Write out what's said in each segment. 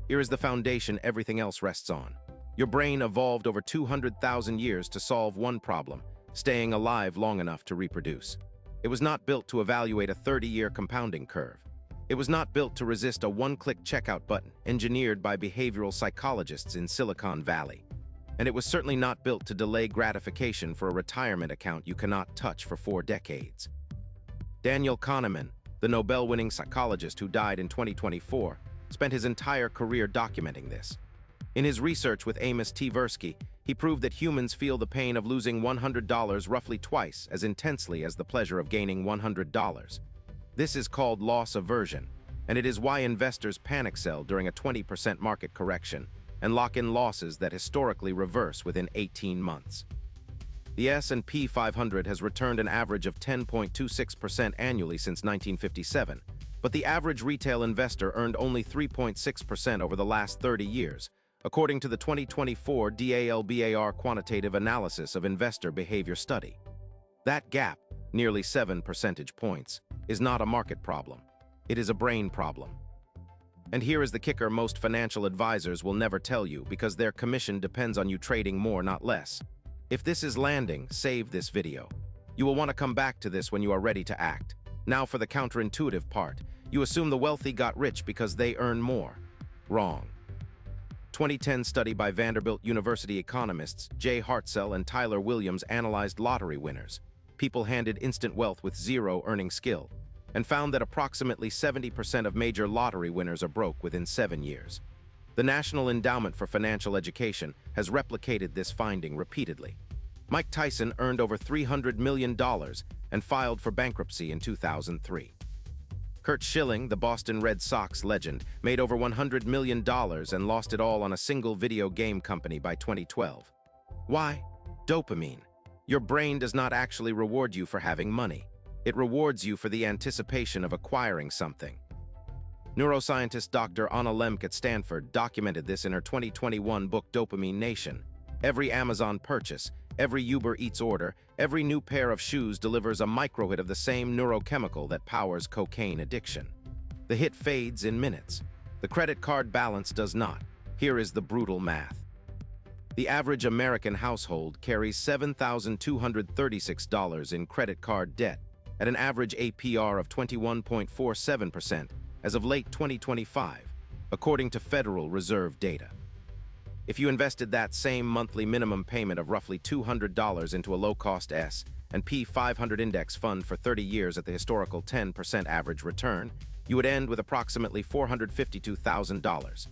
Here is the foundation everything else rests on. Your brain evolved over 200,000 years to solve one problem, staying alive long enough to reproduce. It was not built to evaluate a 30-year compounding curve. It was not built to resist a one-click checkout button engineered by behavioral psychologists in Silicon Valley. And it was certainly not built to delay gratification for a retirement account you cannot touch for 4 decades. Daniel Kahneman, the Nobel-winning psychologist who died in 2024, spent his entire career documenting this. In his research with Amos Tversky, he proved that humans feel the pain of losing $100 roughly twice as intensely as the pleasure of gaining $100. This is called loss aversion, and it is why investors panic sell during a 20% market correction and lock in losses that historically reverse within 18 months. The S&P 500 has returned an average of 10.26% annually since 1957, but the average retail investor earned only 3.6% over the last 30 years, according to the 2024 DALBAR Quantitative Analysis of Investor Behavior Study. That gap, nearly 7 percentage points, is not a market problem. It is a brain problem. And here is the kicker most financial advisors will never tell you because their commission depends on you trading more, not less. If this is landing, save this video. You will want to come back to this when you are ready to act. Now for the counterintuitive part. You assume the wealthy got rich because they earn more. Wrong. 2010 study by Vanderbilt University economists Jay Hartzell and Tyler Williams analyzed lottery winners, people handed instant wealth with zero earning skill, and found that approximately 70% of major lottery winners are broke within 7 years. The National Endowment for Financial Education has replicated this finding repeatedly. Mike Tyson earned over $300 million and filed for bankruptcy in 2003. Curt Schilling, the Boston Red Sox legend, made over $100 million and lost it all on a single video game company by 2012. Why? Dopamine. Your brain does not actually reward you for having money. It rewards you for the anticipation of acquiring something. Neuroscientist Dr. Anna Lemke at Stanford documented this in her 2021 book Dopamine Nation. Every Amazon purchase, every Uber Eats order, every new pair of shoes delivers a microhit of the same neurochemical that powers cocaine addiction. The hit fades in minutes. The credit card balance does not. Here is the brutal math. The average American household carries $7,236 in credit card debt at an average APR of 21.47% as of late 2025, according to Federal Reserve data. If you invested that same monthly minimum payment of roughly $200 into a low-cost S&P 500 index fund for 30 years at the historical 10% average return, you would end with approximately $452,000.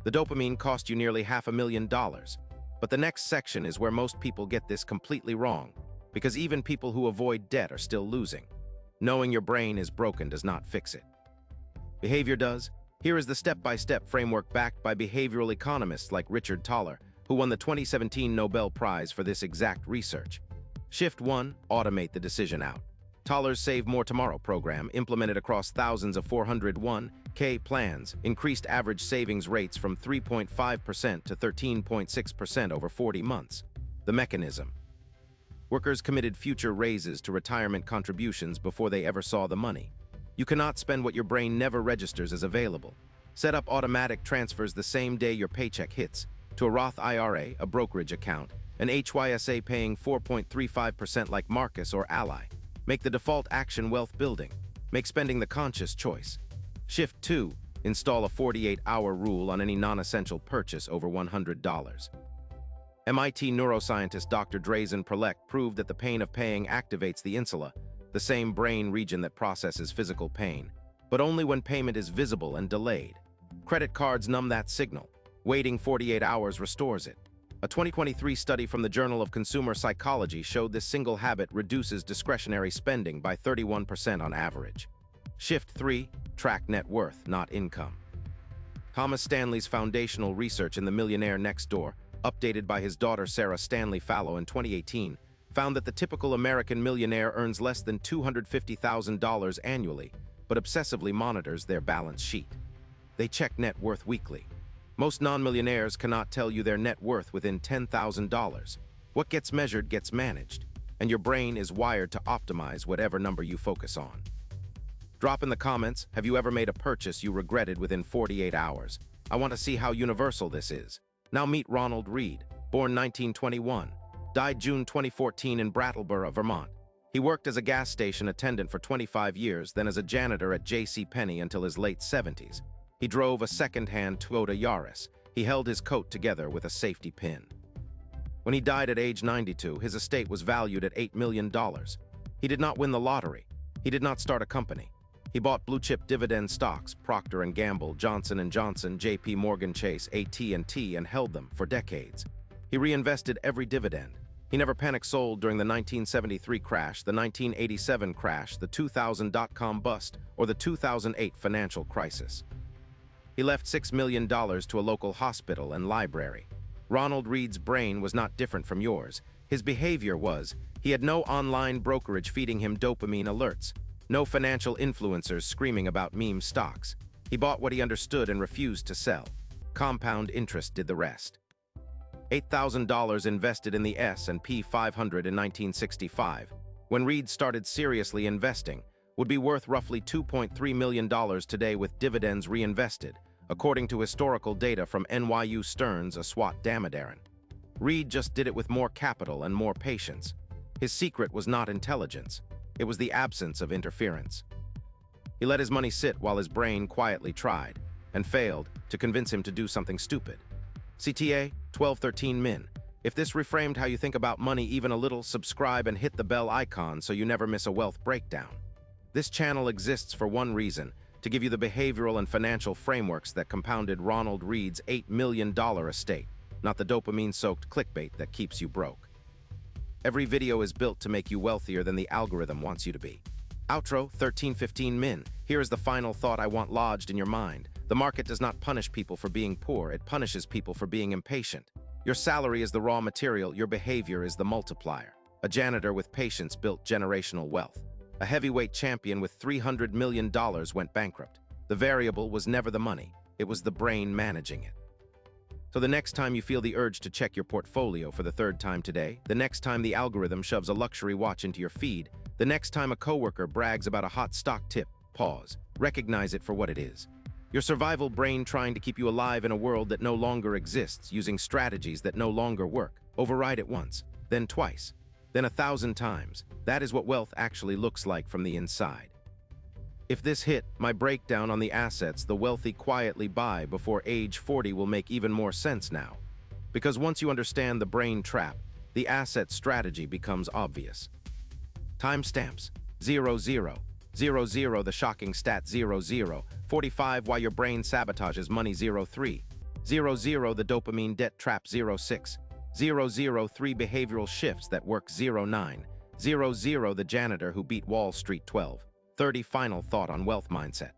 The dopamine cost you nearly $500,000. But the next section is where most people get this completely wrong, because even people who avoid debt are still losing. Knowing your brain is broken does not fix it. Behavior does. Here is the step-by-step framework backed by behavioral economists like Richard Thaler, who won the 2017 Nobel Prize for this exact research. Shift 1. Automate the decision out. Thaler's Save More Tomorrow program, implemented across thousands of 401k plans, increased average savings rates from 3.5% to 13.6% over 40 months. The mechanism. Workers committed future raises to retirement contributions before they ever saw the money. You cannot spend what your brain never registers as available. Set up automatic transfers the same day your paycheck hits to a Roth IRA, a brokerage account, an HYSA paying 4.35% like Marcus or Ally. Make the default action wealth building. Make spending the conscious choice. Shift 2. Install a 48-hour rule on any non-essential purchase over $100. MIT neuroscientist Dr. Drazen Prelek proved that the pain of paying activates the insula, the same brain region that processes physical pain, but only when payment is visible and delayed. Credit cards numb that signal. Waiting 48 hours restores it. A 2023 study from the Journal of Consumer Psychology showed this single habit reduces discretionary spending by 31% on average. Shift 3. Track net worth, not income. Thomas Stanley's foundational research in The Millionaire Next Door, updated by his daughter Sarah Stanley Fallow in 2018, found that the typical American millionaire earns less than $250,000 annually, but obsessively monitors their balance sheet. They check net worth weekly. Most non-millionaires cannot tell you their net worth within $10,000. What gets measured gets managed, and your brain is wired to optimize whatever number you focus on. Drop in the comments, have you ever made a purchase you regretted within 48 hours? I want to see how universal this is. Now meet Ronald Reed, born 1921, died June 2014 in Brattleboro, Vermont. He worked as a gas station attendant for 25 years, then as a janitor at J.C. Penney until his late 70s. He drove a second-hand Toyota Yaris. He held his coat together with a safety pin. When he died at age 92, his estate was valued at $8 million. He did not win the lottery. He did not start a company. He bought blue-chip dividend stocks, Procter & Gamble, Johnson & Johnson, J.P. Morgan Chase, AT&T, and held them for decades. He reinvested every dividend. He never panic sold during the 1973 crash, the 1987 crash, the 2000 dot-com bust, or the 2008 financial crisis. He left $6 million to a local hospital and library. Ronald Reed's brain was not different from yours. His behavior was, he had no online brokerage feeding him dopamine alerts, no financial influencers screaming about meme stocks. He bought what he understood and refused to sell. Compound interest did the rest. $8,000 invested in the S&P 500 in 1965, when Reed started seriously investing, would be worth roughly $2.3 million today with dividends reinvested, according to historical data from NYU Stearns, a SWAT Damodaran. Reed just did it with more capital and more patience. His secret was not intelligence. It was the absence of interference. He let his money sit while his brain quietly tried, and failed, to convince him to do something stupid. CTA 1213 Min. If this reframed how you think about money even a little, subscribe and hit the bell icon so you never miss a wealth breakdown. This channel exists for one reason, to give you the behavioral and financial frameworks that compounded Ronald Reed's $8 million estate, not the dopamine-soaked clickbait that keeps you broke. Every video is built to make you wealthier than the algorithm wants you to be. Outro 1315 Min. Here is the final thought I want lodged in your mind. The market does not punish people for being poor, it punishes people for being impatient. Your salary is the raw material, your behavior is the multiplier. A janitor with patience built generational wealth. A heavyweight champion with $300 million went bankrupt. The variable was never the money, it was the brain managing it. So the next time you feel the urge to check your portfolio for the third time today, the next time the algorithm shoves a luxury watch into your feed, the next time a coworker brags about a hot stock tip, pause, recognize it for what it is. Your survival brain trying to keep you alive in a world that no longer exists, using strategies that no longer work. Override it once, then twice, then 1,000 times. That is what wealth actually looks like from the inside. If this hit, my breakdown on the assets the wealthy quietly buy before age 40 will make even more sense now. Because once you understand the brain trap, the asset strategy becomes obvious. Timestamps 00, 00 the shocking stat 00, 45 why your brain sabotages money 03, 00 the dopamine debt trap 06, 003 behavioral shifts that work 09, 00 the janitor who beat Wall Street 12. 30 final thought on wealth mindset.